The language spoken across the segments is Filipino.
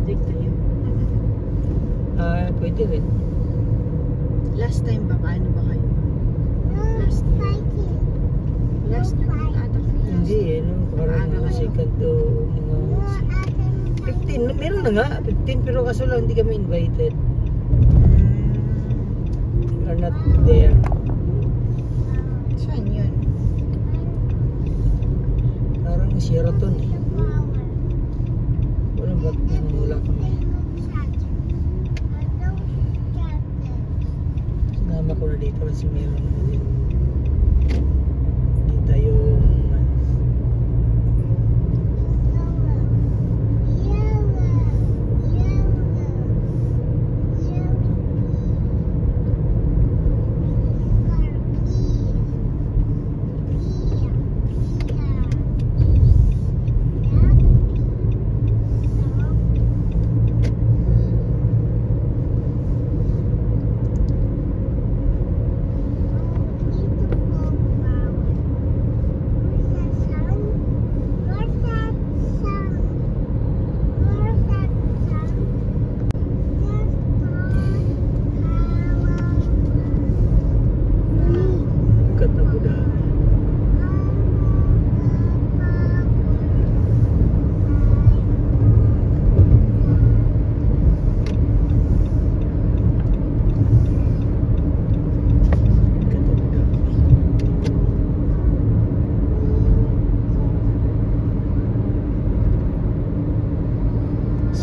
Magic tayo. Pwede rin. Last time ba? Paano ba kayo? Last time. Last time ata kayo. Hindi eh, no? Parang second to mga 15. Meron na nga, 15 pero kaso lang hindi kami invited. We are not there. Saan yun? Parang Sheraton eh. Wala ba't wala kami. Sinama ko na dito kasi meron na din. Kita yung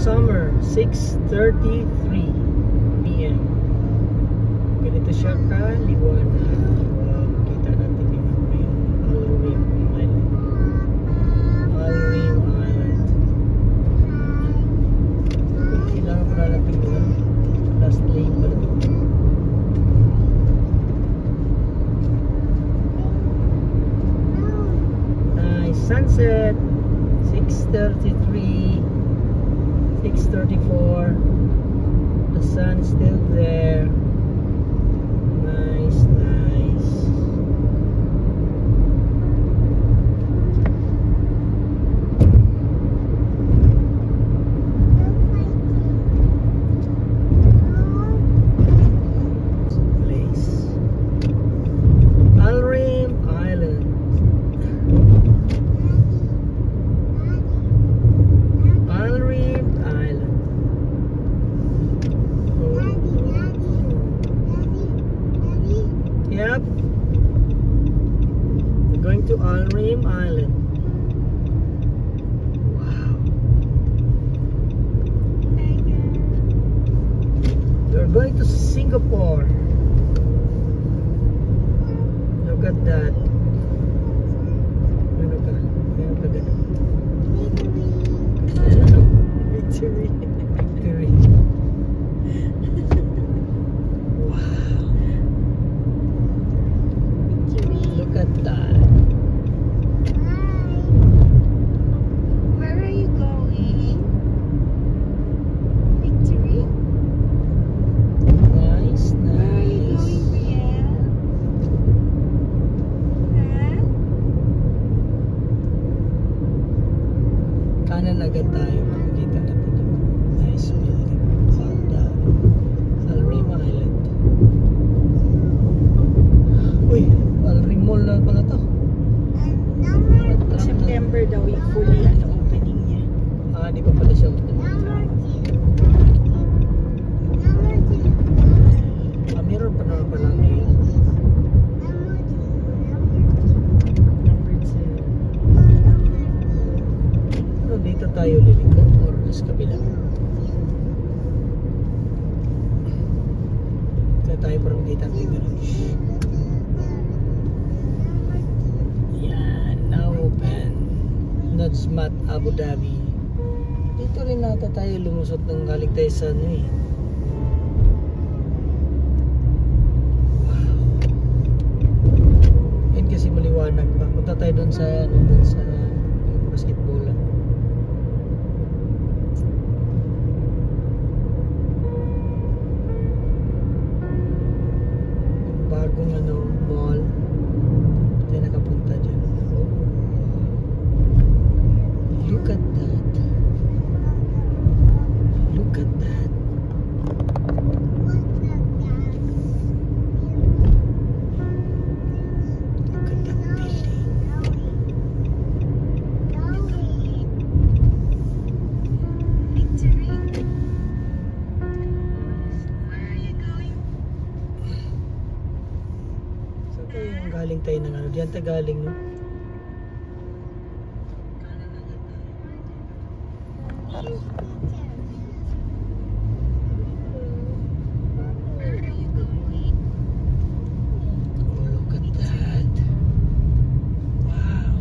summer, 6:33 PM. Ganito siya kaliwanag. Kita natin yung Al-Rim Island. Al-Rim Island. Kailangan pa natin yung last lane pala. Nice sunset. 6:33. 6:34. The sun's still there. Nice, nice. Place. Al-Rim Island. Al-Rim Island. Yep. We're going to Al-Rim Island. Wow. We're going to Singapore. Look at that. Meron ka ganun. Victory. Victory. Wow. Look at that. Where are you going? Victory? Nice, Where are you nice. going, Brielle? Huh? Kanan agad tayo. Makikita natin yung nice building. Al-Rim Island. Uy, Al-Rim Mall na pala to. September daw yung fully opening niya. Di pa pala siya open. Meron pa naman palang ngayon. Number 2. Pero dito tayo liliko or sa kabila. Kaya tayo parang dito ang garage. Yan, now open. Najmat Abu Dhabi. Dito rin nata tayo lumusot ng galing tayo sa ano eh. Wow. Yan kasi maliwanag pa. Punta tayo doon sa ano, doon sa basketballan. Bagong ano, mall. Tayo nakapunta dyan. Look at that. tayo ng ano. Diyan tayo galing, no? Look at that. Wow.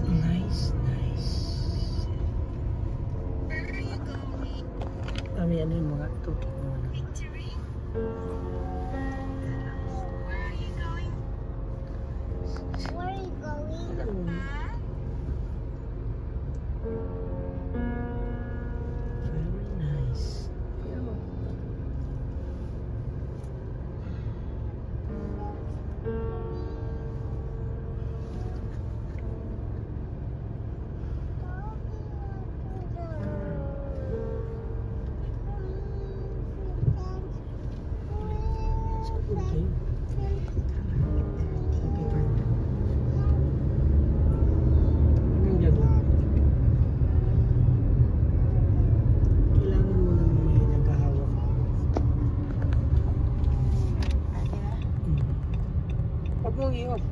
Nice, nice. Kami ano yung mga tutok mo naman. Where are you going? Very nice. It's okay. Okay, fine. Hanggang dyan lang. Kailangan mo nang may nagkahawak. Huwag mong i-off.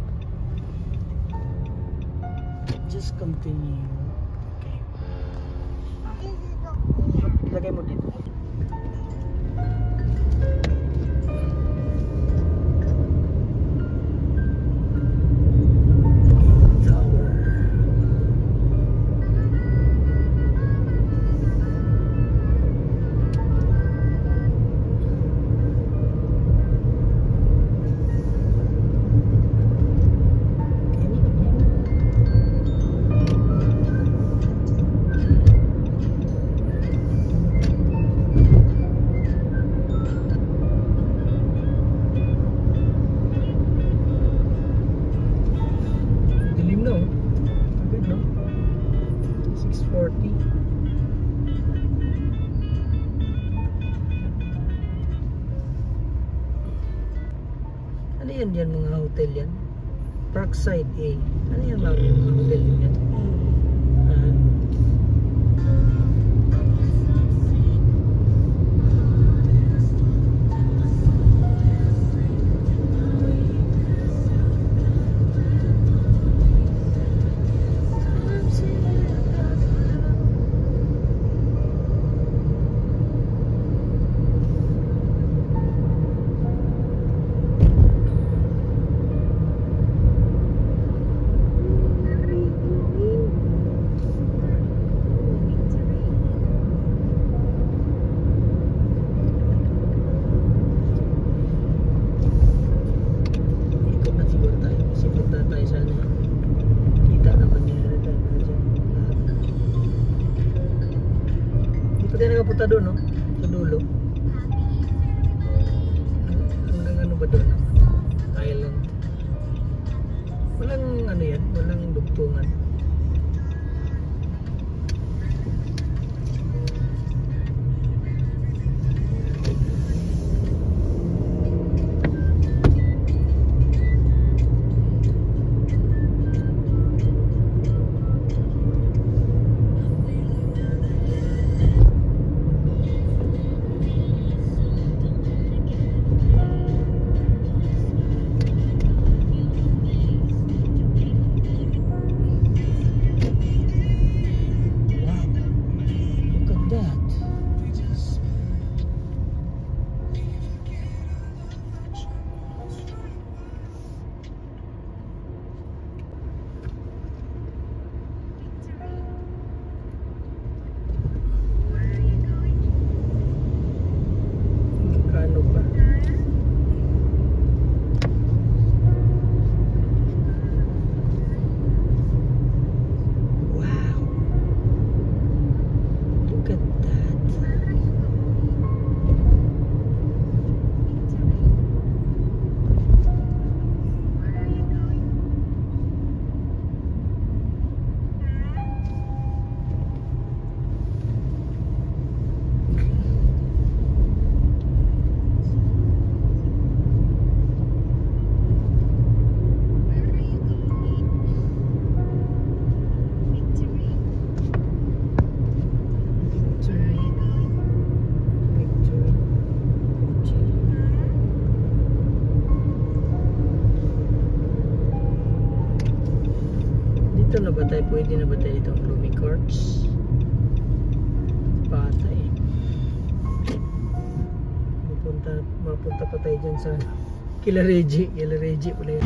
Just continue. Okay. Lagay mo dito. Tower. Dilim na, oh. Agad, no? 6:40. Ano yan dyan, mga hotel yan? Parkside A. Ano yan mga hotel yan? Ah. Ikot na siguro tayo. Kasi punta tayo sa ano. Kita naman niya tayo na dyan. Hindi pa tayo nakapunta doon, no? Sa dulo. Hanggang ano ba doon? Island. Walang ano yan. Walang dugtungan. pwede na ba tayo itong Lumi Courts? Patay. Mapunta pa tayo dyan sa Kila Reggie pala yun.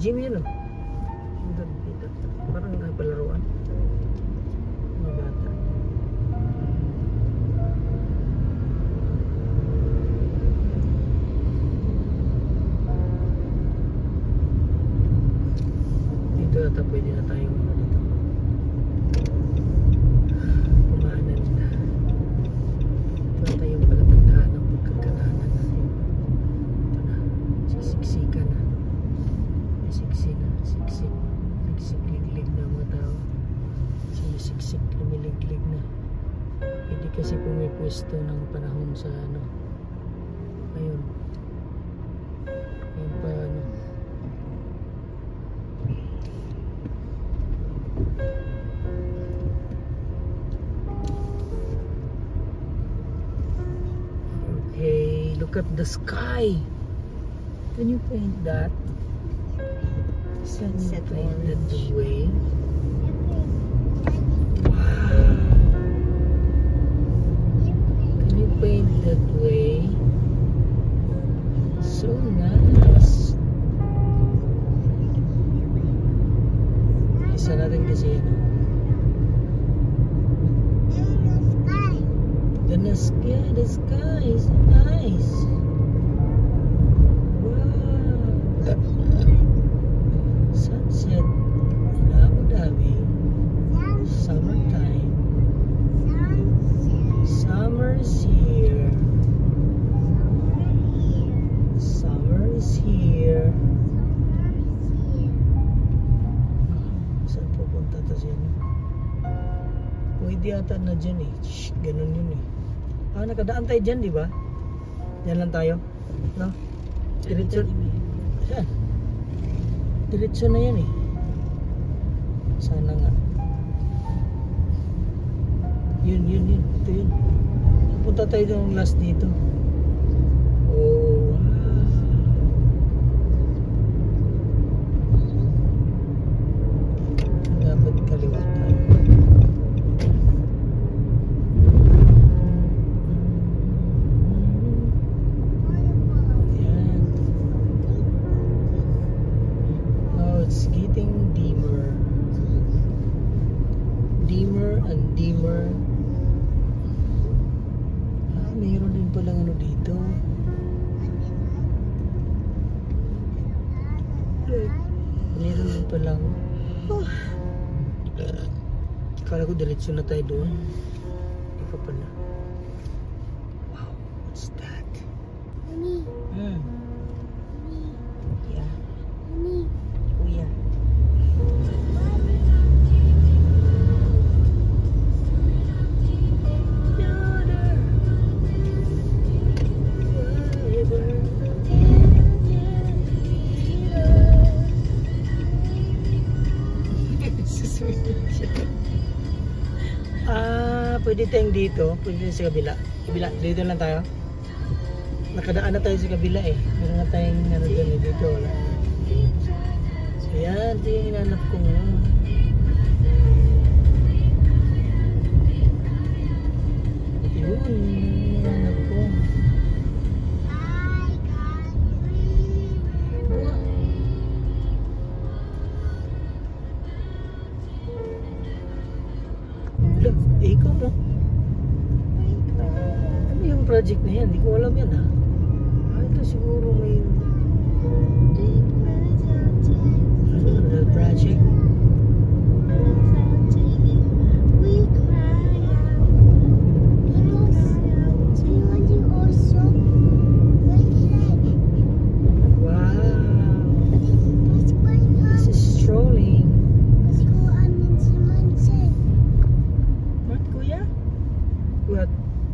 Gym yun, oh. Parang palaruan. Mga bata. Dito ata pwede na tayong dito. Kumahanan na. Ito ata yung palatandaan ng pagkakalanan natin. Ito na. Sisiksikan na. Siksik, liglig na mga tao. Siksik, lumiliglig na. Hindi kasi pumipwesto ng panahon sa ano. Ayun. Ayun pa ano. Okay, look at the sky. Can you paint that? Sunset Painted orange. the way. Wow. Can you paint that way? So nice. Isa natin kasi ano. The sky is nice. Wow. Sunset in Abu Dhabi. Summertime. Summer's here. Summer is here. Saan pupunta to siya? Pwede ata na dyan eh. Shhh, ganun yun eh. Ah, nakadaan tayo dyan, di ba? Dyan lang tayo. No? Diretso. Saan? Diretso na yan eh. Sana nga. Yun. Ito yun. Punta tayo yung last dito. Oh, wow. Dapat kaliwa tayo. Yan. Oh, it's getting dimmer. Dimmer and dimmer. Ah, mayroon din palang ano dito. Mayroon din palang akala ko diretso na tayo doon. Hindi pa pala. Wow, what's that? Mami, Hmm. mami, Yeah. mami. Kuya. Pwede tayong dito, pwede tayong sa kabila. Dito lang tayo. Nakadaan na tayo sa kabila eh. Meron na tayong ano dun eh, dito wala. Ayan, ito yung hinanap ko nga. Yun, yung hinanap ko. Look, ikaw mo. Ano yung project na yan? Hindi ko alam yan ha. Ah, ito siguro may ano project.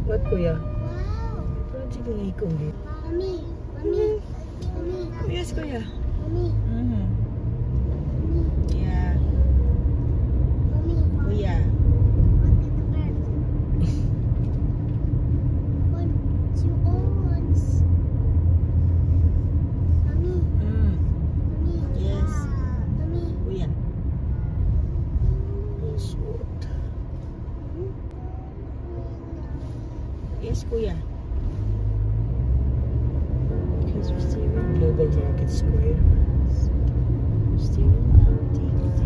What kuya? Project ng ikong dito. Mami. Yes kuya. Mami. Yeah. Kuya. Yes. Kuya. Rosewood. Yes, kuya. Because we're steering. Global Market Square. We're steering down T Road.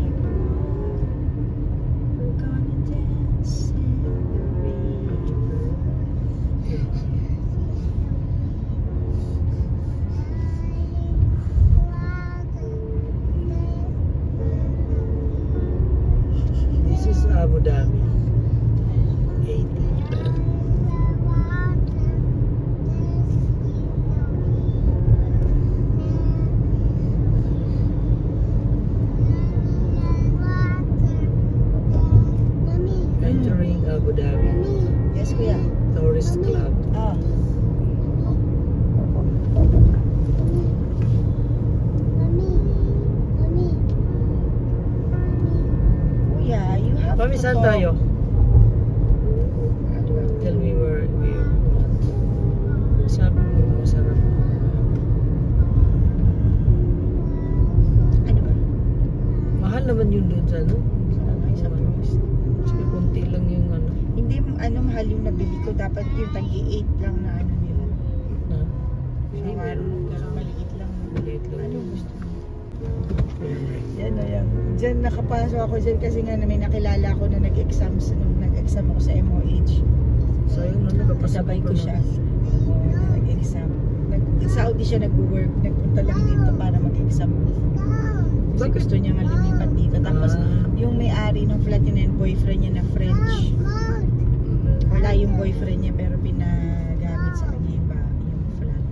We're gonna dance in the river. This is Abu Dhabi. 80. Entering Abu Dhabi. Yes, kuya. Tourist Club. Ah. Kuya, you have Mami, to saan talk. tayo? Tell me where we want. Sabi mo, masarap. Ano ba? Mahal naman yun doon sa ano? Sa Bruce. Sige, konti lang yung ano. Hindi, mahal yung nabili ko. Dapat yung tagi-8 lang na ano nila. Na, Shawarma. Pero maliit lang. maliit lang. Ano gusto mo? Ayan. Yan o yan. Diyan nakapasok ako dyan kasi nga may nakilala ako na nag-exam ako sa MOH. Sayang na Kasabay ko siya. Oo, na nag-exam. Saudi siya nag-work. Nagpunta lang dito para mag-exam. Kasi Bakit? gusto niya nga lumipat dito. Tapos yung may-ari ng flat niya, boyfriend niya na French. Wala yung boyfriend niya pero pinagamit sa kanya yung flat.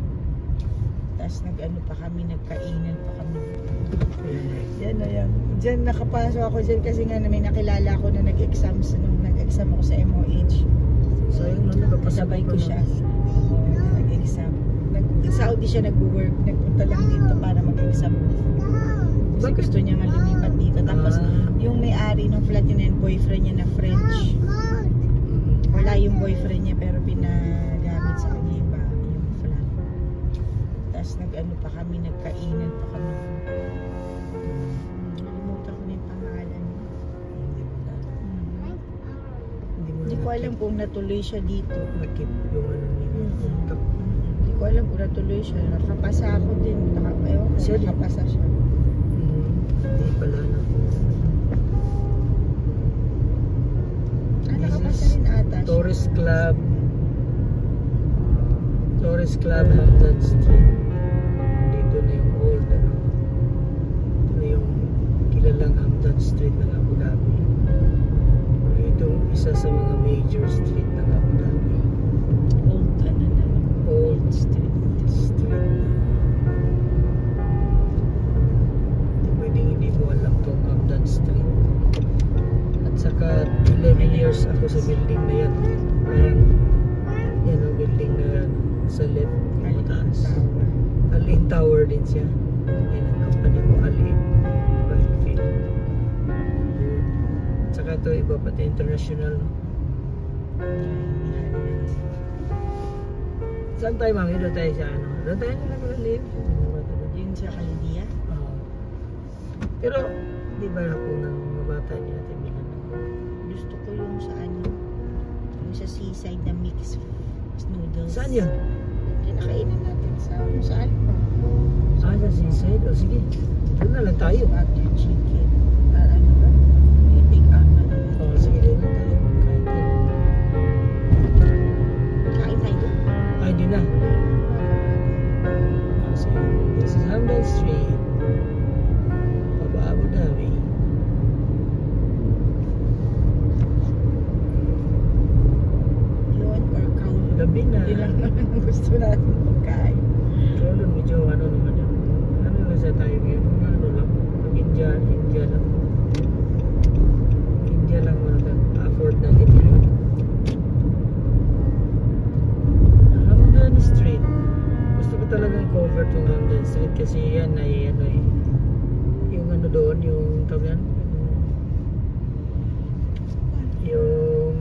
Tapos nag-ano pa kami, nagkainan pa kami. Yan o yan. Diyan nakapasok ako dyan kasi nga may nakilala ako na nag-exam ako sa MOH. Sayang na Kasabay ko siya. Oo, na nag-exam. Saudi siya nag-work. Nagpunta lang dito para mag-exam. Kasi gusto niya nga lumipat dito. Tapos yung may-ari ng flat niya, boyfriend niya na French. Wala yung boyfriend niya pero pinagamit sa kanya yung flat. Tapos nag-ano pa kami, nagkainan pa kami. Nalimutan ko na yung pangalan. Hindi ko alam kung natuloy siya dito. Nakip yung ano niya. Hindi ko alam kung natuloy siya. Nakapasa ako din. Ewan ko, Siya din? nakapasa siya. Hindi pala na. Nakapasa rin ata siya. Tourist Club Hamdan Street. Dito na yung old ano. Ito na yung kilalang Hamdan Street ng Abu Dhabi. Ito isa sa mga major street ng Abu Dhabi. Old street. Hindi pwedeng hindi mo alam tong Hamdan Street. At saka 11 years ako sa building na yan. Parang yan ang building na yan. Sa left, mataas. Al-Ain Tower din siya. Yan ang company mo, Al-Ain Oilfield. At saka ito iba pati international. No? Saan tayo mami? Doon tayo sa ano? Doon tayo na nag-live. Yun sa Kalidia. Pero, di ba ako ng mga bata niya natin bilang Gusto ko yung sa ano, yung sa seaside na mixed noodles. Saan yun? Yung nakainan natin sa Alpa. Sa seaside? O sige, doon na lang tayo. At yung chicken. Ano ba? Yung take out na lang. O sige, doon na tayo. Kain tayo. Ay, di na. Sige, this is Hamdan Street. Papa Abu Dhabi. Yun or kaulon. Gabi na. Yun lang naman ang gusto natin pagkain. Lolo, medyo ano naman yan. Ano lang sa tayo ngayon? Mga ano lang. Pag India lang. India lang mga afford natin yun. Hamdan Street. Gusto ko talagang cover tong Hamdan Street kasi yan ay ano eh. Yung ano doon, yung tabihan, yung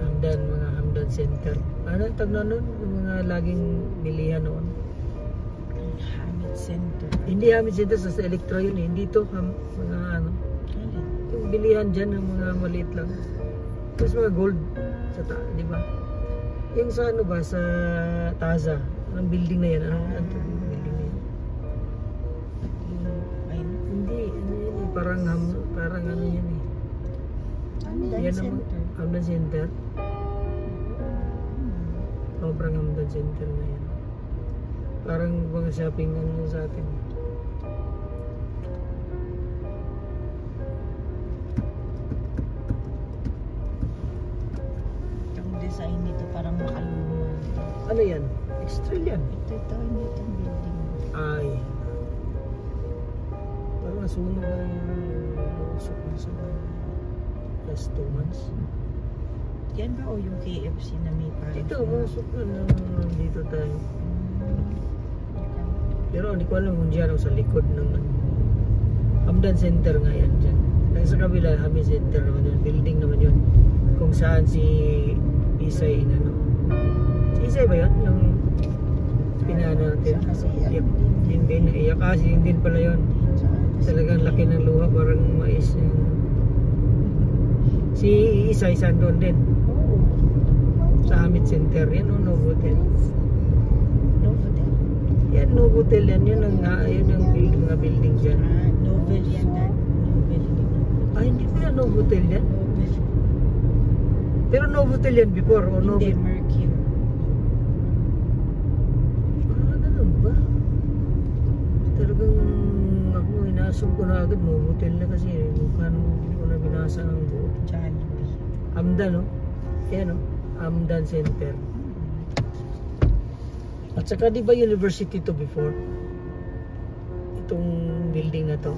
Hamdan, mga Hamdan Center. Ano ang tag na nun? Yung mga laging bilihan noon. Hamid Center. Hindi Hamid Center, sa Electro yun eh. Hindi to, mga ano. Yung bilihan dyan, yung mga maliit lang. Tapos mga gold sa di ba? Yung sa ano ba, sa Taza, anong building na yan? Anong building na yan? Hindi, ano yun eh. Parang ano yan eh. Hamdan Yan Center. ang Hamdan Center. Sobrang Hamdan Center na yan. Parang mga shopping ano sa atin. Yung design nito parang makaluma. Ano yan? Australian. Ito, hindi itong building. Ay. Parang nasunog ang usok na sa last 2 months. Yan ba o yung KFC na may parang? Dito, masok na dito tayo. Pero hindi ko alam kung dyan o sa likod ng Hamdan Center nga yan dyan. Dahil sa kabila, Hamdan Center naman yun. Building naman yun. Kung saan si Isay inano. Si Isay ba yun? Yung pinano natin. Kasi Yung din, naiyak kasi yung din pala yun. Talagang laki ng luha, parang mais. Si Isay saan doon din? Oo. Sa Hamid Center yan o Novotel. Novotel. Yan Novotel yan, yun ang mga building dyan. Novel yan na. Novel. Ay, hindi ba yan Novotel yan? Novel. Pero Novotel yan before o Hindi, Novotel? Mercure. Ganun ba? Talagang ako inasok ko na agad Novotel na kasi mukhang hindi ko na binasa ng buo. Jollibee. Hamdan, no? Yan, no? Hamdan Center. At saka di ba university to before? Itong building na to.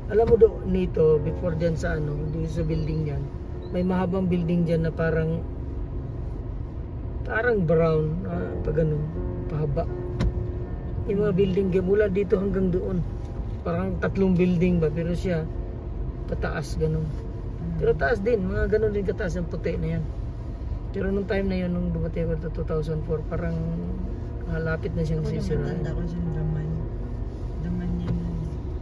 Alam mo do nito, before dyan sa ano, dito sa building yan, may mahabang building dyan na parang brown, pag ganun, pahaba. Yung mga building mula dito hanggang doon. Parang 3 building ba, pero siya pataas ganun. Pero taas din, mga ganun din kataas ang puti na yan. Pero nung time na yun, nung dumating ako to 2004, parang lapit na siyang sisira. Tanda ko siyang daman. Daman yan.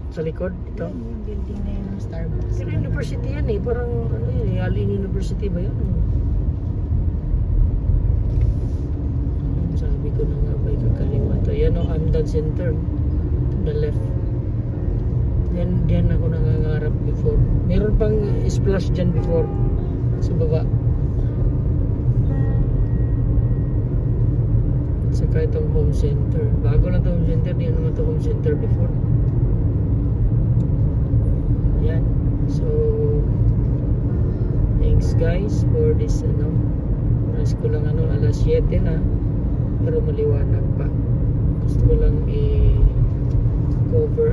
Sa likod, ito. Yan, yung building na yun ng Starbucks. Pero university yan eh, parang ano yun, Alin University ba yun? Sabi ko na nga ba, kakalimutan. Yan o, Hamdan Center. To the left. Diyan ako nangangarap before. Meron pang splash dyan before. Sa baba. At saka itong home center. Bago lang itong home center. Di naman ito home center before. Yan. So, thanks guys for this oras ko lang alas 7 na. Pero maliwanag pa. Gusto ko lang i-cover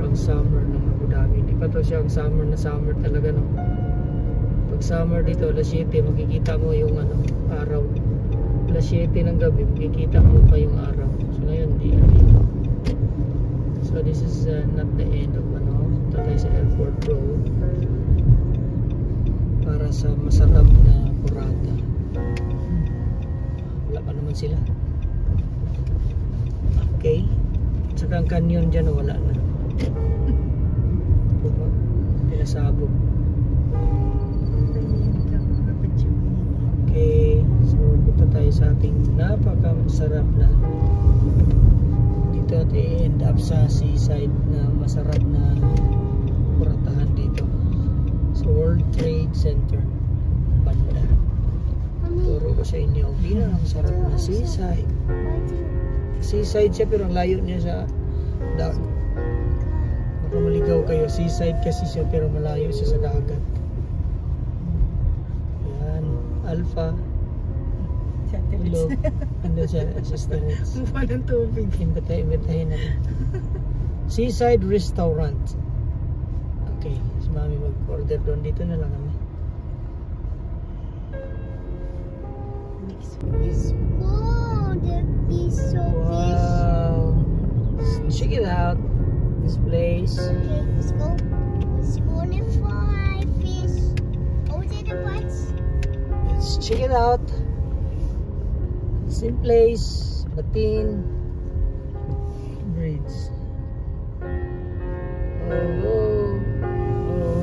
ang summer ng Abu Dhabi. Hindi pa to siya ang summer na summer talaga, no? Pag summer dito, alas 7, makikita mo yung araw. Alas 7 ng gabi, makikita mo pa yung araw. So ngayon, hindi. So this is not the end of ito tayo sa airport road para sa masarap na burrata. Wala pa naman sila. Okay. At saka ang canyon dyan, wala na. Pinasabog. Okay. So, punta tayo sa ating napakamasarap na dito at i-end up sa seaside na masarap na buratahan dito. So, World Trade Center. Banda. Turo ko sa inyo. Masarap na seaside. Seaside siya pero ang layo niya sa dagat. Baka maligaw kayo. Seaside kasi siya pero malayo siya sa dagat. Yan. Alpha. Hello. Ano siya? Assistance. Mukha ng tubig. Imbitahin natin. Seaside Restaurant. Okay. Si Mami mag-order doon. Dito na lang kami. Oh, that is so Wow. Check it out. this place. Okay, let's go. Let's go and fry fish. Oh, is it the butts? Let's check it out. Same place, Batin Bridge. Oh,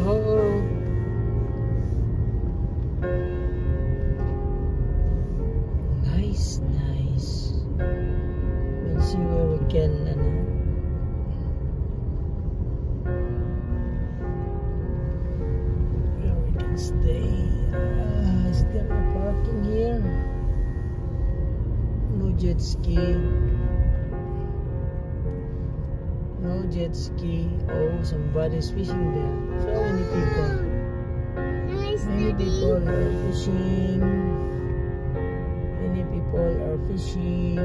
oh, oh. Nice, nice. We'll see where we can, where we can stay. Is there a parking here? No jet ski. No jet ski. Oh, somebody's fishing there. So many people. Nice, Many Daddy. people are fishing. Many people are fishing.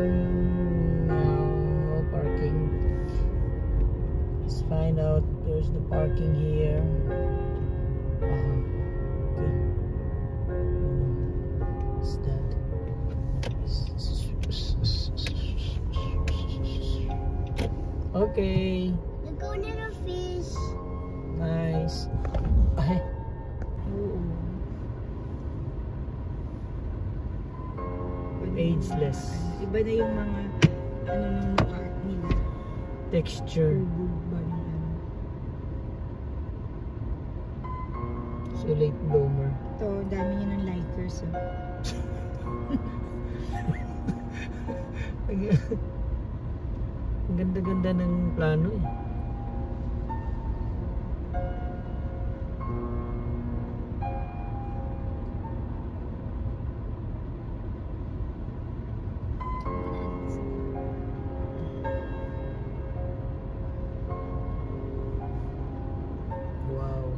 No parking. Let's find out. There's the parking here. Okay. What's that? Okay. We're going to the fish. Nice. Ay. Oo. Ageless. Iba na yung mga ano ng mukha nila. Texture. Ubog ba ng ano. So late bloomer. Ito, dami niya ng likers. Oh. Ang ganda-ganda ng plano eh. Wow.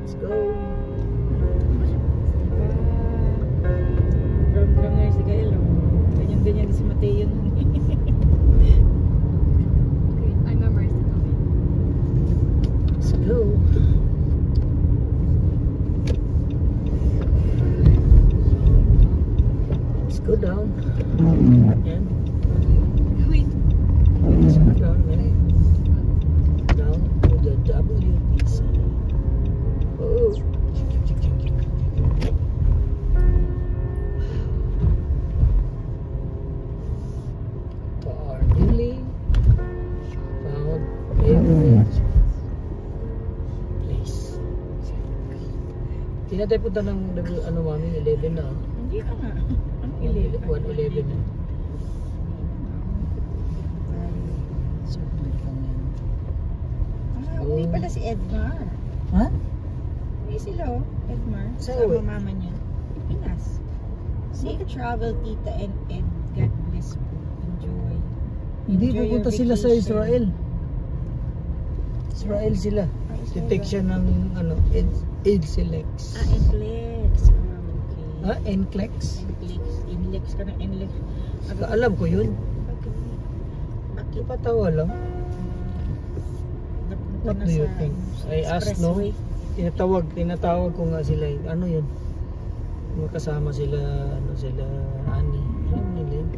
Let's go. Ram-ram nga si Gael. Oh. Ganyan-ganyan si Mateo. I memorized it already. Let's go. Let's go down. Yan. Wait. Let's go down, man. Down to the WPC. Oh. To our newly found favorite place. Hindi na tayo punta ng ano mami, 11 na. Hindi na nga. Ano 11? 1:11 na. Submit lang yan. Uwi pala si Edmar. Ha? Uwi sila oh, Edmar. Saan Sama uwi? mama niya. Pinas. Safe travel, tita and Ed. God bless po. Enjoy. Hindi, Enjoy your pupunta sila sa vacation. Israel. Israel sila. Ah, Israel. Detection ng ano, Edselex. Ah, Enlex. Ah, okay. Ha? Enclex? Enlex. Enlex ka na, Enlex. Alam ko yun. Bakit? Ipatawa lang. Napunta What na do you sa think? I asked, no? expressway. Tinatawag ko nga sila. Ano yun? Makasama sila, ano sila, Ani. Alam nila yun.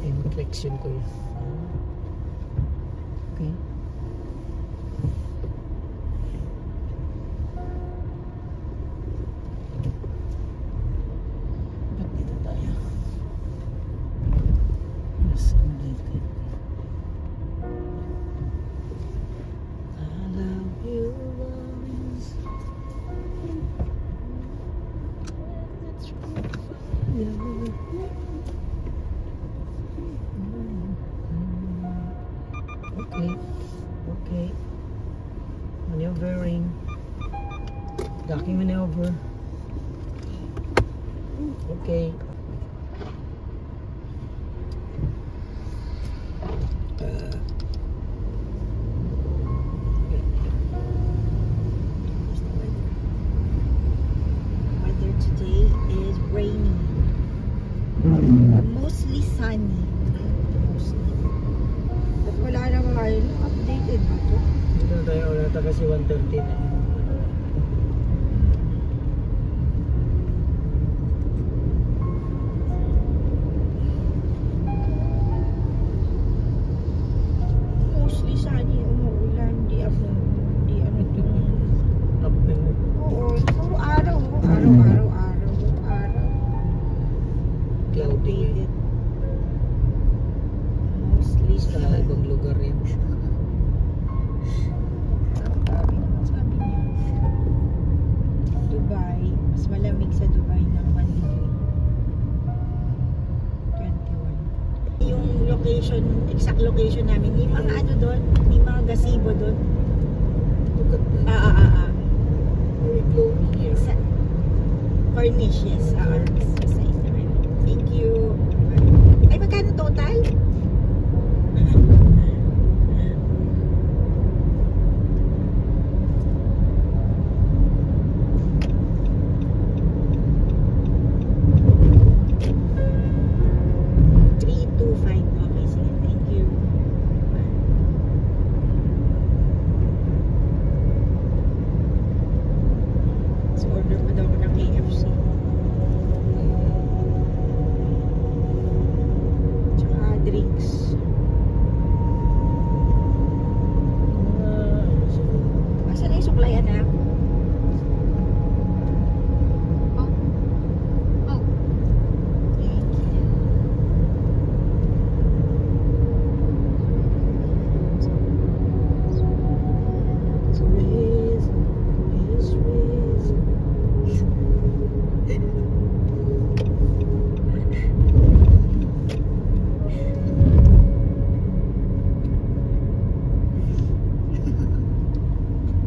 Inflection ko yun. Okay. Ba't dito tayo? Yes, I'm dito. I love you always. Okay, okay. Maneuvering. Docking maneuver. Okay. Weather today is rainy. Mostly sunny. Mostly. At wala naman kayo updated ba ito? Dito na tayo ulit kasi 1:30 na. sa Dubai ng 1 degree. 21. Yung location, exact location namin, may mga ano doon, may mga gazebo doon. Look at that. Very gloomy here. Sa Cornish, yes. Sa side naman. Thank you. Ay, magkano total? Okay, sige. Thank you. So, order pa daw ako ng KFC. Tsaka drinks. Asa na yung suklay, anak? Oh. Oh. Thank you.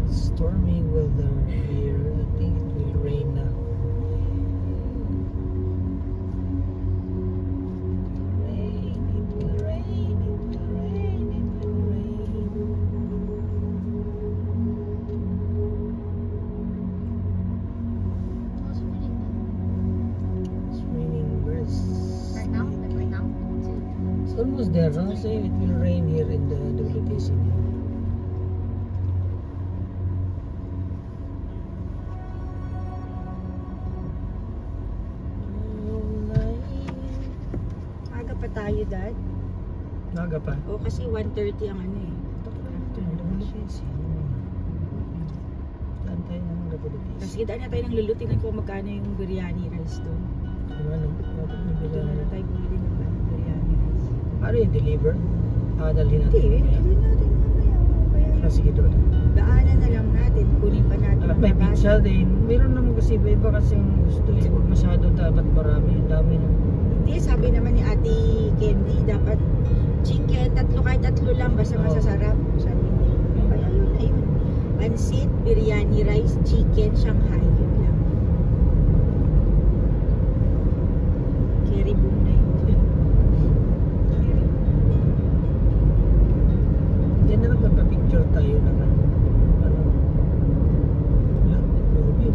Stormy weather here. I think it will rain now. Rain, it will rain, it will rain, it will rain. What's raining? It's raining. Where's Right now? Like right now? It's almost there, no? Say it will rain here in the WTC. Aga pa tayo, Dad. Naga pa. O, kasi 1:30 ang ano eh. Saan tayo ng WTC? Kasi daan na tayo ng lulu. Tingnan ko magkano yung biryani rice doon. Ano? Dapat may Doon bilang. na tayo bumili ng ano, biryani rice. Paano yung deliver? Dalhin natin. Hindi, mamaya. hindi natin mamaya. Ah, sige doon. Daanan na lang natin. Kunin pa natin. Alam, ang may labas. pizza din. Meron naman kasi iba kasing gusto eh. Huwag masyado dapat marami. Ang dami ng... Hindi, sabi naman ni Ate Candy, dapat chicken, kahit tatlo lang, basta Oo. masasarap. Sabi niya. Kaya yun na yun. Pansit, biryani rice, chicken, Shanghai. Yun lang. Caribou na yun. Caribou. Diyan na lang magpa-picture tayo ng ano. Wala, grabe.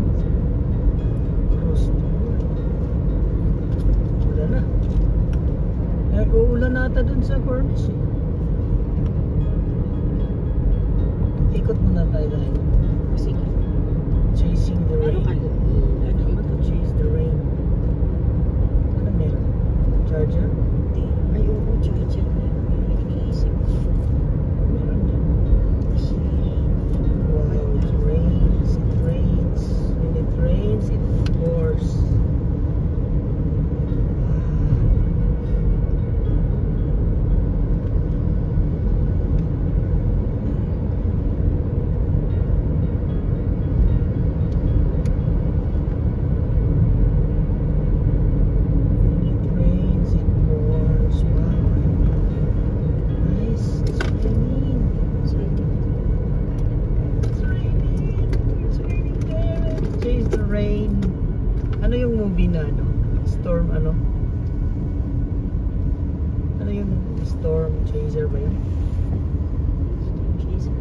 Cross to world. Wala na. Uulan nata dun sa Cornish eh. Ikot muna tayo dahil. Sige. Chasing the Ano rain. ka? Ano Ano to? Chase the rain. Ano meron? Charger? Hindi. Ay, oo, charger na yun. Iniisip ko. Meron dyan. Wow, it rains. It rains. When it rains, it pours. When it rains, it pours. Wow. Nice. It's raining. It's raining. It's raining. It's raining there. Chase the rain. Ano yung movie na ano? Storm ano? Ano yung Storm Chaser ba yun? Chaser.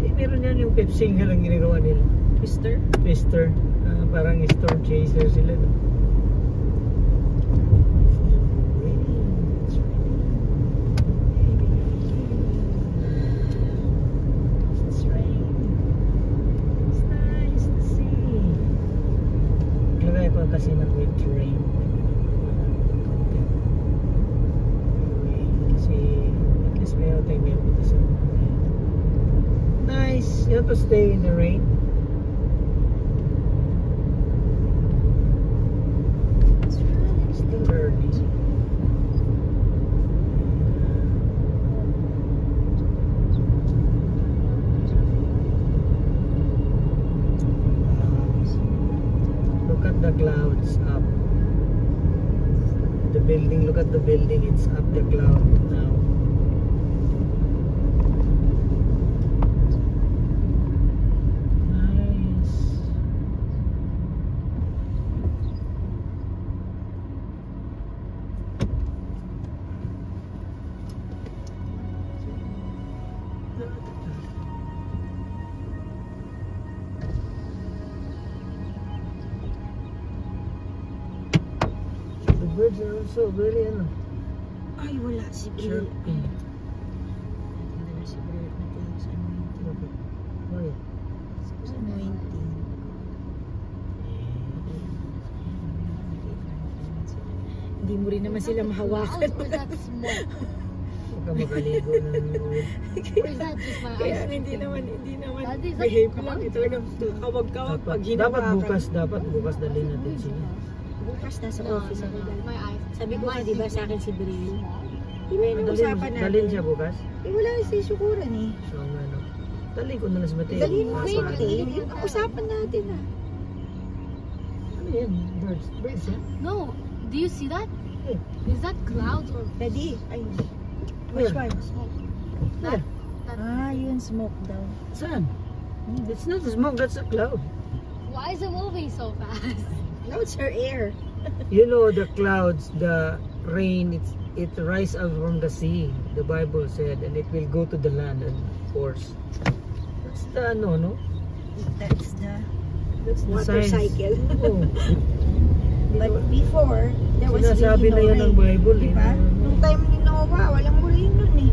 Eh, meron yan yung Pepsi nga lang ginagawa nila. Twister. Twister. Parang Storm Chaser sila. No? It's raining. It's raining. It's nice to see. Lagay ko kasi ng with rain. Kasi at least meron tayong meron kasi. Nice. You have to stay in the rain. Still early. Look at not the clouds, up. The building, look at the building, it's up the cloud now. Nice. The birds are also very Ay, wala si Bill. chirpy. Wala si Bill. Sa anointing. Bakit? Sa anointing. Hindi mo rin naman sila mahawakan. Or that smoke? Huwag ka makaligo ng uwi. Or is that just my Kaya eyes? hindi naman Daddy, is that behave cloud? lang. Talagang kawag-kawag pag Dapat hinawakan. bukas dalhin natin sila. Bukas nasa No, office no, ako no. dahil. My eyes. Sabi ko nga, di ba sa akin si Bril? Di ba yung Dalhin, usapan natin? dalhin siya bukas. Eh, wala si Sukuran eh. So ano, dali ko na lang sa Mateo. Dalhin mo Nasa si ano. Mateo. Yung usapan natin ah. Ano yan? Birds. Birds yan? No, do you see that? Eh, Is that clouds or Daddy, ay. Where? Which one? smoke? where? Ah, yun smoke daw. Saan? It's not smoke, that's a cloud. Why is it moving so fast? Clouds are air. You know the clouds, the rain, it rise up from the sea. The Bible said, and it will go to the land and force. That's the ano, no? That's the science. water cycle. Oh. But before, there was Sinasabi na really no yan ng rain. Bible eh. Diba? Nung time ni Noah, walang rain nun eh.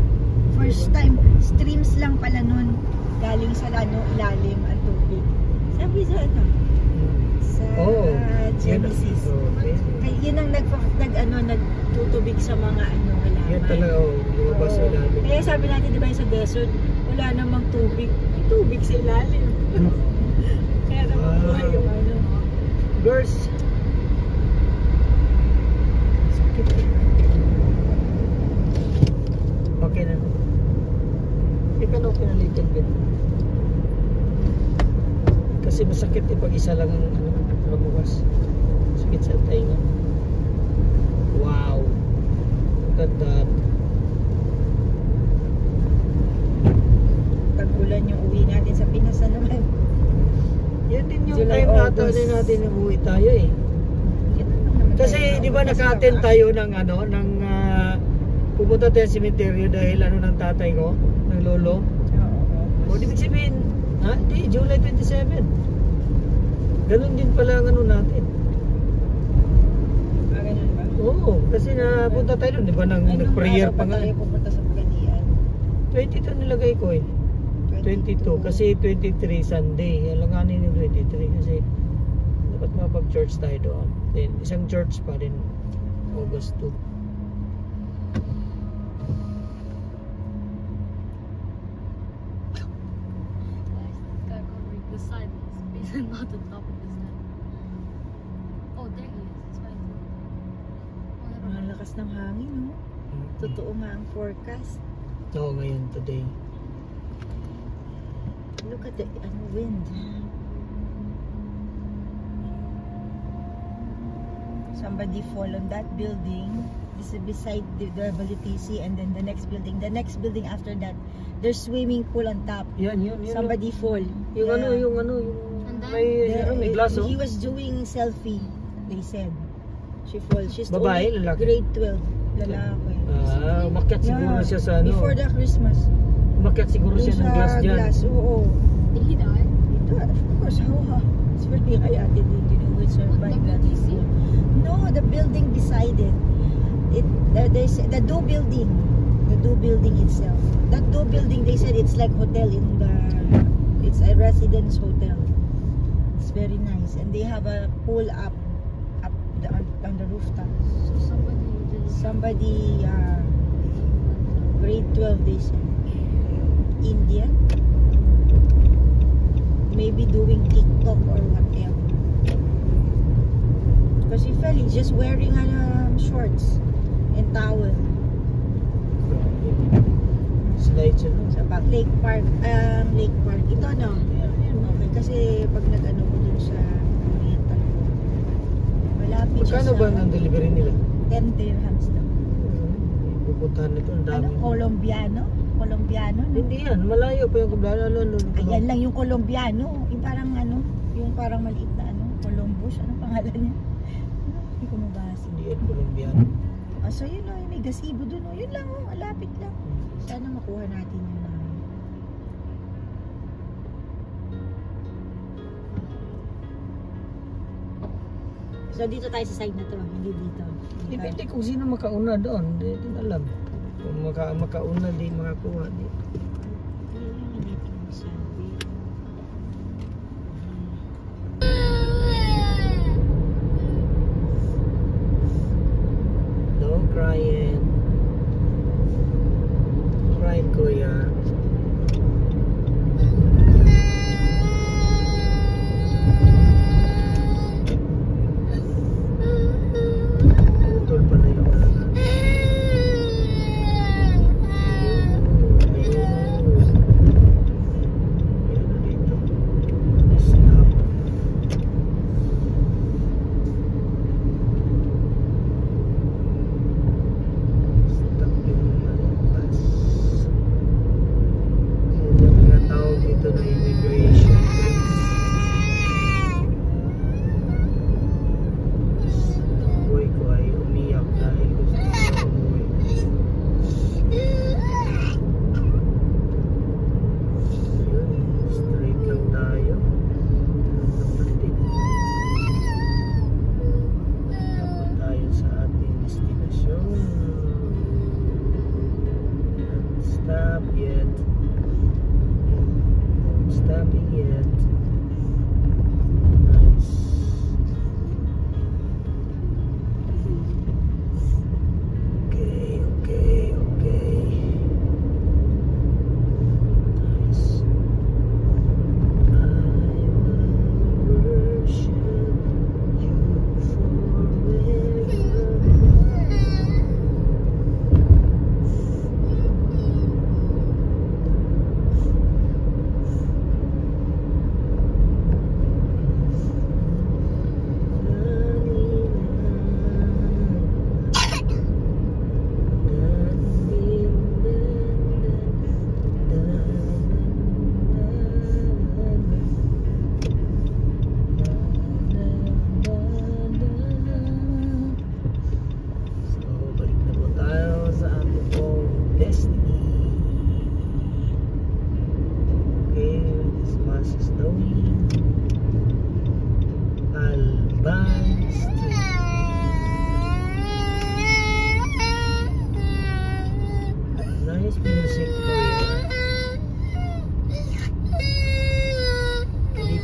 First time, streams lang pala nun. Galing sa ilalim ang tubig. Sabi sa ano? Sa Oh, Genesis. Okay. Kaya yun ang nagtutubig sa mga halaman. Yan talaga, oh, lumabas sa Oo. ilalim. Kaya sabi natin, di ba sa desert, wala namang tubig. May tubig sa ilalim. Kaya naman yung ano. Girls. Sakit eh. Okay na. Ikaw na okay na little bit. Kasi masakit eh pag isa lang ang mabukas. Sakit sa tainga. Wow. Look at that. Tag-ulan yung uwi natin sa Pinas na naman. Yan din yung July, time natin August. din natin na uwi tayo eh. Yan lang naman Kasi tayo. di ba Kasi naka-attend baka- tayo ng ano, ng pupunta tayo sa cemetery dahil ano ng tatay ko, ng lolo. Oo. O di ibig sabihin, ha? Di, July 27. Ganun din pala ang ano natin. Ah, ganun ba? Oo, kasi napunta tayo doon, di ba? Anong Nag-prayer araw pa nga. tayo pupunta sa Pagadian? 22 nilagay ko eh. 22 kasi 23 Sunday. Alanganin yung 23 kasi dapat mapag-church tayo doon. Then isang church pa rin August 2. Guys, gotta go read the side of this space and not the top of this head. Oh, there he is. It's fine. Oh, never Ang mind. lakas ng hangin, no? Totoo nga ang forecast. Oo, ngayon today. Look at the wind. Somebody fall on that building. This is beside the WTC, and then the next building. The next building after that, there's swimming pool on top. Yan. Somebody fall. Yung Yeah. ano, yung And then, may glass oh. He was doing selfie, they said. She fall. She's Babae, only lalaki? grade 12. Lalaki. Umakyat siguro siya sa ano. Before the Christmas. Umakyat siguro siya ng Yung glass sa dyan. glass, oo. did he die? Of course, how? It's very high altitude, you know, with survive that. WTC? No, the building beside it. There's the Do building. The Do building itself. That Do building, they said it's like hotel it's a residence hotel. It's very nice. And they have a pool up on the rooftop. So somebody did Grade 12, they said. Indian. Maybe doing TikTok or whatever. Because he fell, he's just wearing shorts and towel. Slide siya no? Sa back, Lake Park. Lake Park. Ito no? Okay, kasi pag nag-ano ko dun sa oriental ko, Magkano ba ang delivery nila? 10 dirhams daw. Pupuntahan nito, ang dami. Ano? Colombiano? Colombiano? No? Hindi yan, malayo pa yung kumbahan. Ano, Ayan lang yung Colombiano. Yung parang ano, yung parang maliit na ano, Columbus. Anong pangalan niya? Hindi ko mabasa. Hindi yan Colombiano. So yun o, may gazebo dun o. Yun lang o, malapit lang. Sana makuha natin yun namin. So dito tayo sa side na to, hindi dito. Depende kung sino makauna doon. Hindi din alam. Kung makauna, di makakuha. Di. Don't crying. Crying, kuya. Putol pala yung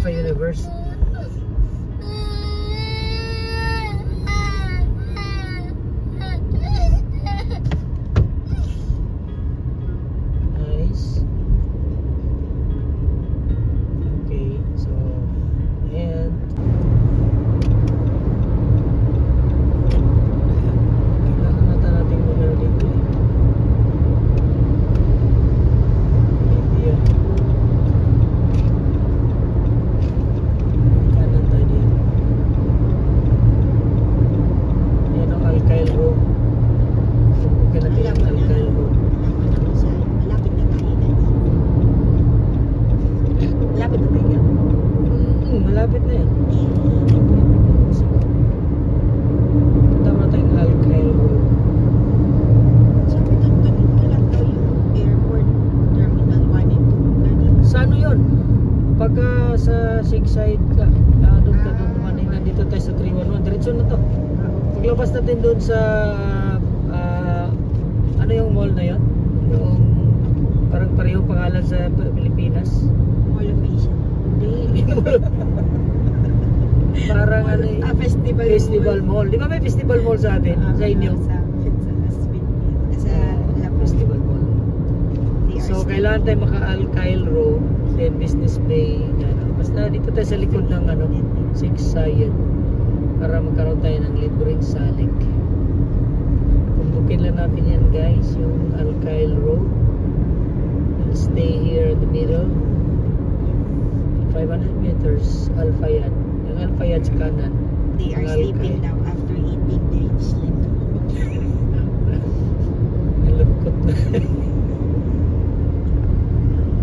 University. Nice. Okay, so and kailangan natin magano dito eh. India. Kanan tayo dito. Yan ang Alkyl Road. Okay na din ang Alkyl Road. Malapit na tayo na. Malapit na tayo. Malapit na yan. Tama tayong Alkyl Road. Sabi doon, ganun na lang daw yung airport terminal 1 and 2. Ganun. Sa ano yun? Pagka sa Sigside ka, doon ka doon naman, nandito tayo sa 311. Diretso na to. Paglabas natin doon sa ano yung mall na yun? Yung parang pareho pangalan sa Pilipinas. Mall of Asia. Hindi. Parang ano eh. Festival Mall. Di ba may Festival Mall sa atin? Sa inyo? Sa Festival Mall. So kailangan tayo maka-Alkyl Road, then Business Bay. Ano. Basta dito tayo sa likod ng ano, Six Sayed para magkaroon tayo ng libreng salik. Pumbukin lang natin yan guys, yung Alkyl Road. We'll stay here in the middle. 500 meters, Al Fayed. Yung Al Fayed sa kanan. They are Alkay. sleeping now after eating. They sleep. Nalungkot na.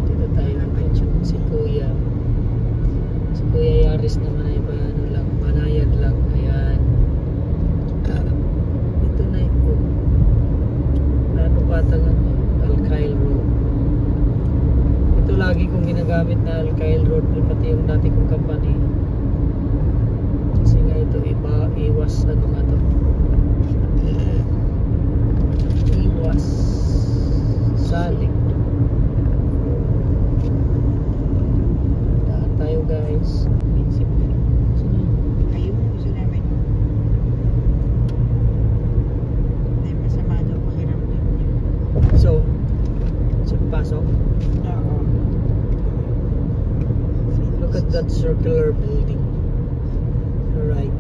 Dito tayo attention si Kuya. Si Kuya Yaris naman ay ano lang, manayad lang. Ayan. Ito na ito. Ano patangan Alkyle Road. Ito lagi kong ginagamit na Alkyle Road, pati yung dati kong company. Kasi nga ito iwas ano nga to. Iwas Salik. Daan tayo guys. Ayun, gusto namin. Hindi, masama daw pakiramdam niya. So, pasok. Oo. Look at that circular building. Right.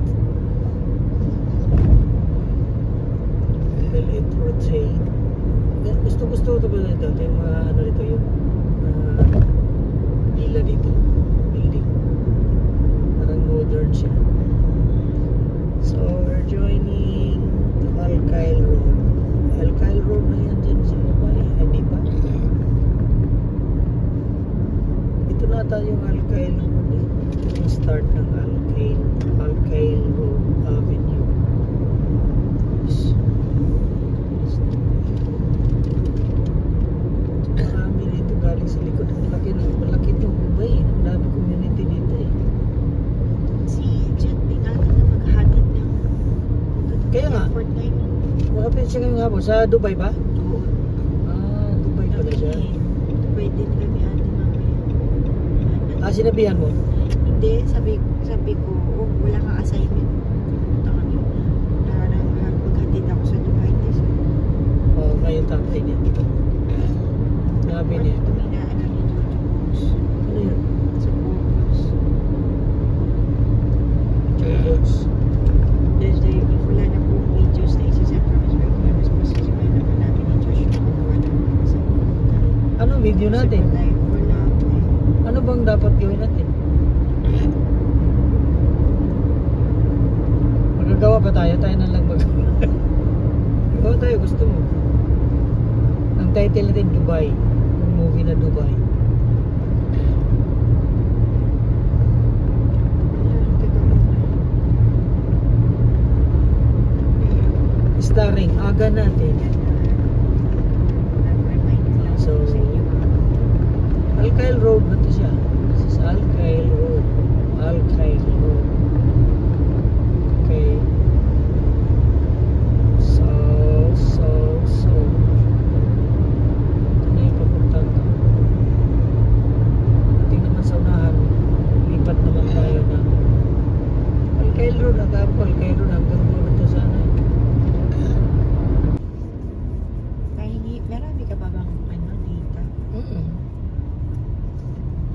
Will it rotate? Gusto ito ba dito? Ito yung mga ano dito yung villa dito. Building. Parang modern siya. So, we're joining the Alkyle Road. Alkyle Road na yan dyan sa baba eh. Hindi pa. Ito na tayo yung Alkyle Road eh. Yung start ng Alkyle Road Avenue. Oops. Marami dito galing sa likod. Malaki itong Dubai. Ang dami community dito eh. Si Jet, tingnan na maghatid ng Kaya nga. airport ngayon. Makapit siya ngayong hapon. Sa Dubai ba? Oo. Dubai pala siya. Pwede kami atin namin. Sinabihan mo? Hindi, sabi ko, oh, wala kang assignment. Pupunta kami. Parang maghatid ako sa Dubai. Oo, ngayon tatay niya. Sabi niya. Tuminaan namin yung Jojo's. Ano yun? Sa Bogos. Jojo's. If wala na pong videos na isa-set from his regulars, masisimulan naman namin yung Jojo's kung gawa namin sa Anong video natin? Wala po eh. Ano bang dapat gawin natin? Magagawa pa tayo? Tayo na lang magagawa. Magawa tayo, gusto mo. Ang title natin, Dubai. Ang movie na Dubai. Starring Aga natin. So, Alkyle Road na to siya. This is Alkyle Road. Alkyle Road. Okay. So. Ito na yung papuntang. Ating naman sa unahan. Lipat naman tayo ng Alkyle Road. Akala ko Alkyle Road hanggang doon ito sana. Marami ka ba bang data?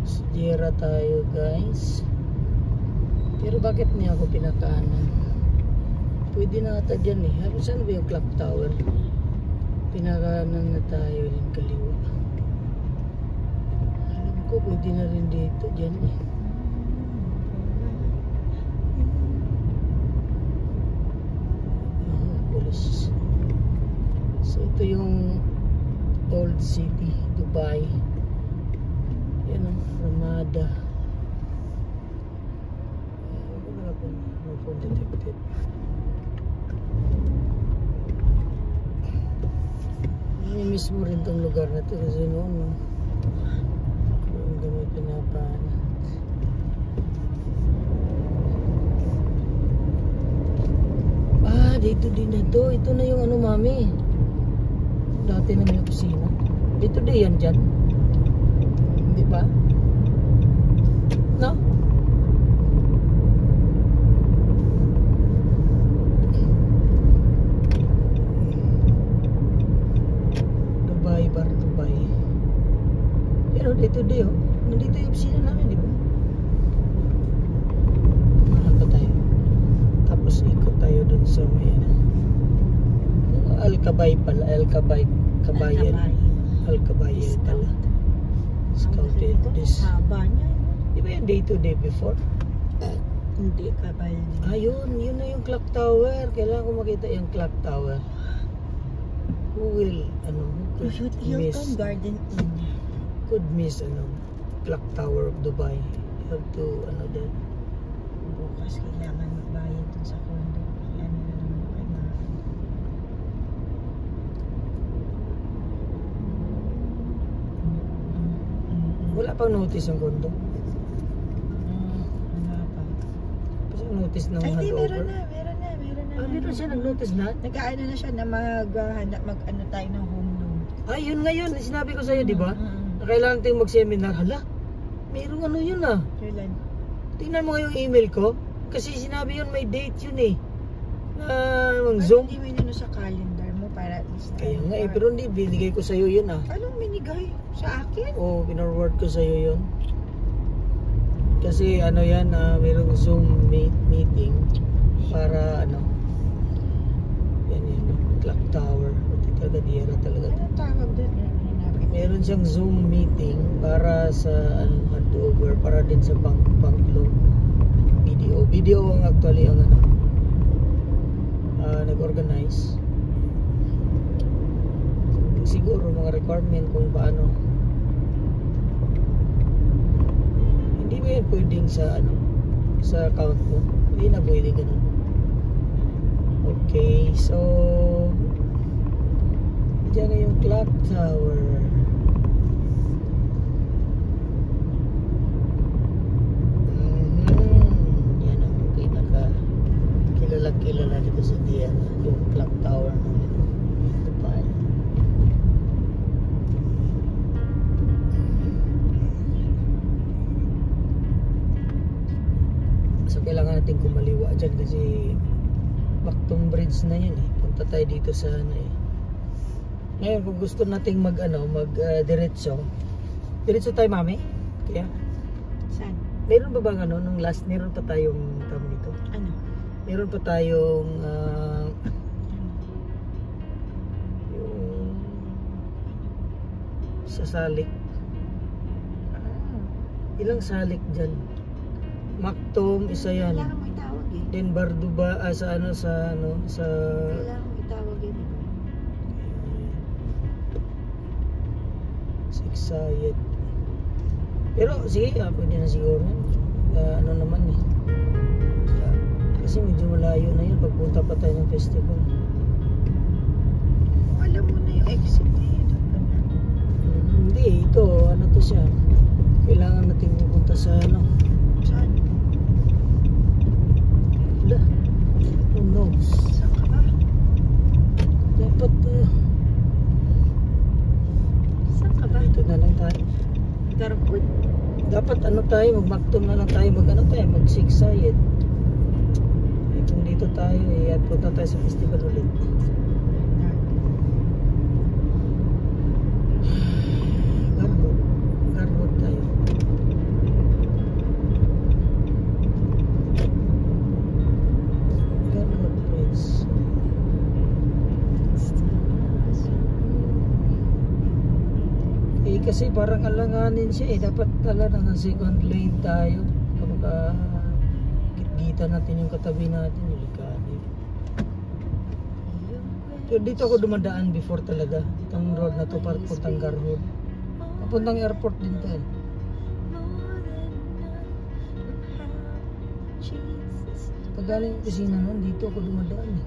Sierra tayo guys. Pero bakit niya ako pinakaanan? Pwede na ata dyan eh. Saan ba yung clock tower? Pinakaanan na tayo din kaliwa. Alam ko pwede na rin dito dyan eh. Police. So ito yung Old City, Dubai. Yan ang Ramada. Wala po. No phone detected. Namimiss mo rin tong lugar na to kasi noon yung gamit pinapaan. Dito din na to. Ito na yung ano mami. Dati na may opisina. Dito din yan dyan. Hindi ba? No? Dubai, Bar Dubai. Pero dito din oh. Nandito yung opisina namin, di ba? Mahal pa tayo. Tapos ikot tayo dun sa may Al-Kabay pala. Kabayan. Al-Kabayan pala. Scouted this. Haba niya. Di ba yung day to day before? Hindi ka ba Ayun, yun na yung clock tower. Kailangan ko makita yung clock tower. Who will, who could miss, Hilton Garden Inn. clock tower of Dubai. You have to, din. Bukas kailangan magbayad dun sa condo. Kaya ano na naman kailangan. Wala pang notice ang kondo. Wala pa. Kasi notice ng Ay, hindi, handover. meron na. Meron siya nag-notice na? Nag-ano na siya na mag-ano tayo ng home loan. Ay, yun ngayon. Sinabi ko sa'yo, di ba? Mm. Na kailangan tayong mag-seminar. Hala, mayroong yun ah. Kailan? Tingnan mo nga yung email ko. Kasi sinabi yun, may date yun eh. Na Ano, Zoom. hindi mo yun sa calendar mo para at least. Kaya nga eh, pero hindi, binigay ko sa'yo yun ah. Anong minigay? Sa akin? Oo, pinorward ko sa'yo yun. Kasi yan, mayroong Zoom meeting para yan, clock tower. Pati Cagadiera talaga to. Anong tawag doon? Meron siyang Zoom meeting para sa handover, para din sa bank loan. Video ang actually ang nag-organize. Siguro mga requirement kung paano. Hindi ba yan pwedeng sa sa account mo? Hindi na pwede ganun. Okay, so diyan na yung clock tower. Yan ang kilala dito sa diyan, yung clock tower ng Dubai. So kailangan natin kumaliwa dyan kasi Bactong Bridge na yun eh. Punta tayo dito sa Ngayon kung gusto nating mag diretso tayo mami. Kaya Saan? meron ba bang nung last meron pa tayong tawag dito? Ano? Meron pa tayong yung sa Salik. Ilang Salik dyan? Mactom, isa yan. Kailangan mo itawag eh. Then Barduba, sa Kailangan mo itawag eh. Siksayet. Pero sige, pwede na siguro yan. Naman eh. Kasi medyo malayo na yun pagpunta pa tayo ng festival. Kung alam mo na yung exit eh. Hindi, ito, to siya. Kailangan natin pupunta sa Saan? Who knows? Saan ka ba? Dapat, Saan ka ba? ito na lang tayo. Garwood? Dapat tayo, mag-Mactom na lang tayo, mag-Siksayet. Kung dito tayo, at punta tayo sa festival ulit. Garwood tayo. Garwood Bridge. Kasi parang alanganin siya eh. Dapat talaga ng second lane tayo. Kapag gitgita natin yung katabi natin, delikado. Pero dito ako dumadaan before talaga. Itong road na to para puntang Garwood. Papuntang airport din tayo. Pag galing yung kusina nun, dito ako dumadaan eh.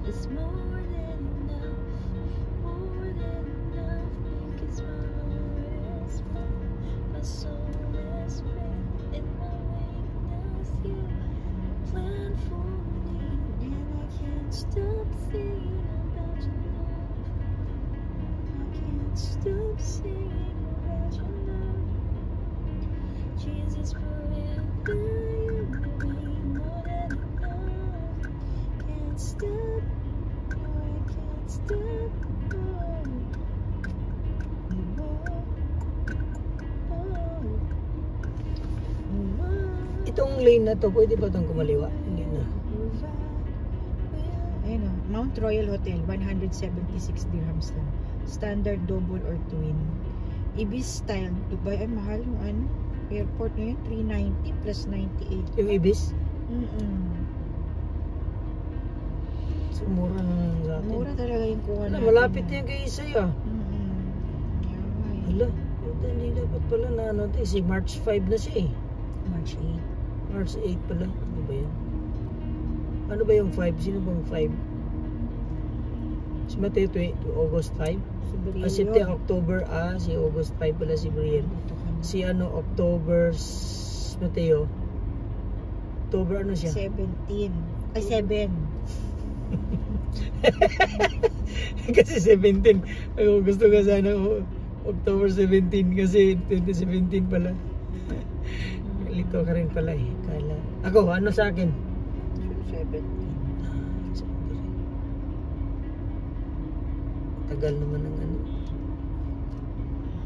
Itong lane na to, pwede ba itong kumaliwa? Hindi na. Ayun o, Mount Royal Hotel, 176 dirhams lang. Standard, double or twin. Ibis style, Dubai, ay mahal yung airport na yun, 390 plus 98. Yung Ibis? So, mura na lang sa atin. Mura talaga yung kuha Wala, natin. malapit na yung kay Isay ah. Kaya nga eh. Hala, hindi dapat pala na ano tayo. Si March 5 na siya eh. March 8. March 8 pala. Ano ba yun? Ano ba yung 5? Sino bang 5? Si Mateo August 5? Si Brielle. September, October. Si August 5 pala si Brielle. Si ano, October, Mateo. October ano siya? 17. Ay, 7. Kasi 17. Ako gusto ko sana October 17 kasi 2017 pala. Lito ka rin pala eh. Kala. Ako, ano sa akin? 17. Tagal naman ng ano.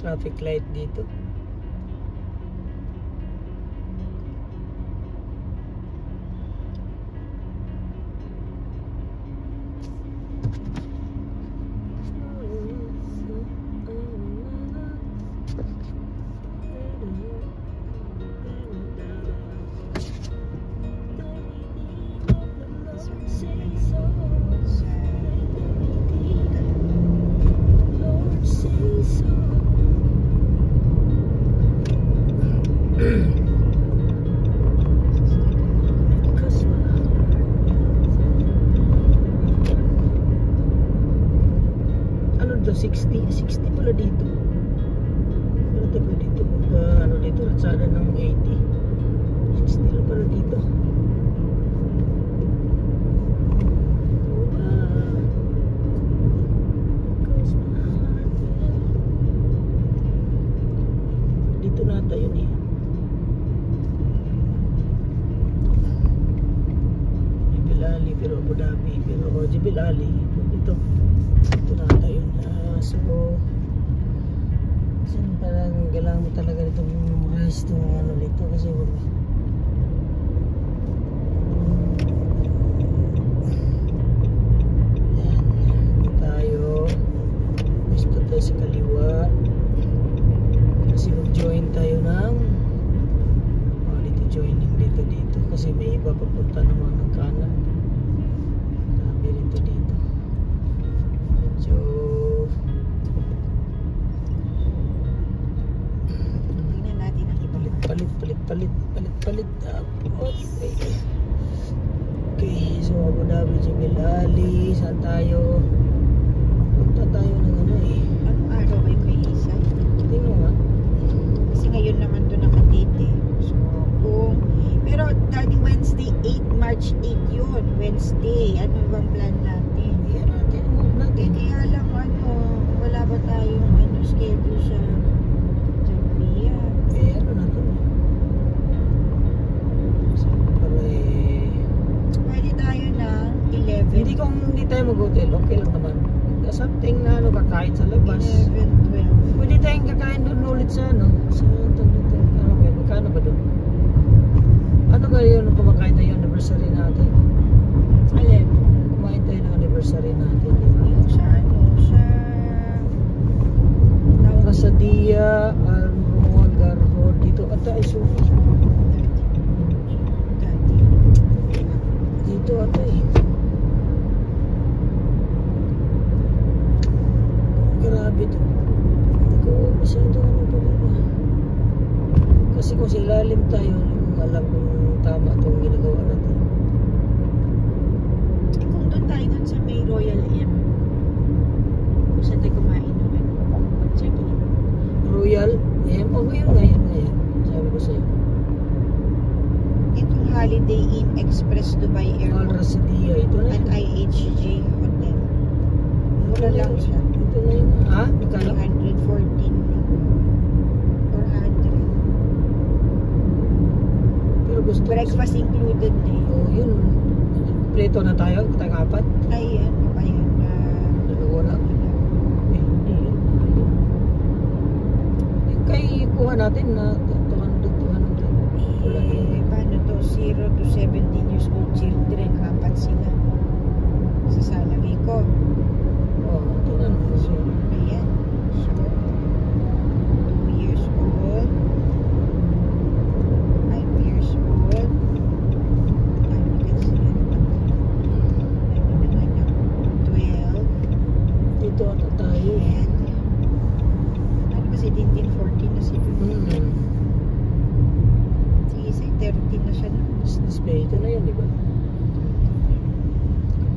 Traffic light dito. Ano to 60 pala dito. Ano tayo dito? Ano dito? Latsada ng 80. 60 lang pala dito. Dito nata yun eh. Jibil Ali pero Abu Dhabi pero Jibil Ali dito. Dito nata yun. So parang kailangan mo talaga nito memorize itong ano dito kasi yan, dito tayo gusto tayo sa kaliwa kasi mag-join tayo ng dito joining dito kasi may iba papunta naman ng kanan sabi dito medyo Tingnan natin ang ibang palit. Okay, so Abu Dhabi, Jibil Ali, saan tayo? Punta tayo ng ano eh. Anong araw ay kay Isay? Tingnan nga. Kasi ngayon naman doon nakadate eh. So, pero dati Wednesday 8, March 8 yun. Wednesday. Ano bang plan natin? Yan natin, move natin. Kaya lang wala ba tayong schedule sa Javier? Ano natin? So, para Pwede tayo ng 11. hindi tayo mag-hotel, okay lang naman. Something na kakain sa labas. 11, 12. Pwede tayong kakain doon ulit sa ano, sa magkano ba doon? Ano ba yun nung kumakain tayo anniversary natin? Alin? Kumain tayo ng anniversary natin, di ba? Sa Casadia, Algarho, dito ata ay dito ata eh. Grabe to. Hindi ko masyado ano pa ba. Kasi kung sa ilalim tayo, alam kung tama itong ginagawa natin. Kung doon tayo doon sa may Royal M, kung saan tayo kumain naman, check in. Royal M, ngayon. Sabi ko sa'yo. Itong Holiday Inn Express Dubai Al Airport Rasidia, ito na at yun. IHG Hotel. Mura lang siya. Ito na yun. Ha? Magkano? 314 400. Pero gusto Breakfast included na eh. Oh, yun. Kompleto na tayo, tang-apat. Ay, ano ba yun? Dalawa lang. Hindi. Yung kay kuha natin na 200. Wala na yun. Paano to? 0 to 17 years old children. Apat sila. Sa salary ko. Oh, tingnan mo. So, Ayan. So, 2 years old. 5 years old. 13 din, 14 na si Bebe. Si Isa, 13 na siya na. Business bay. Ito na yun, di ba?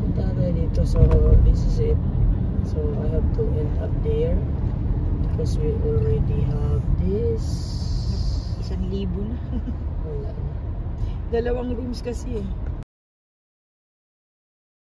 Punta tayo dito. So, this is it. So, I have to end up there. Because we already have this. 1,000 na. Wala na. 2 rooms kasi eh.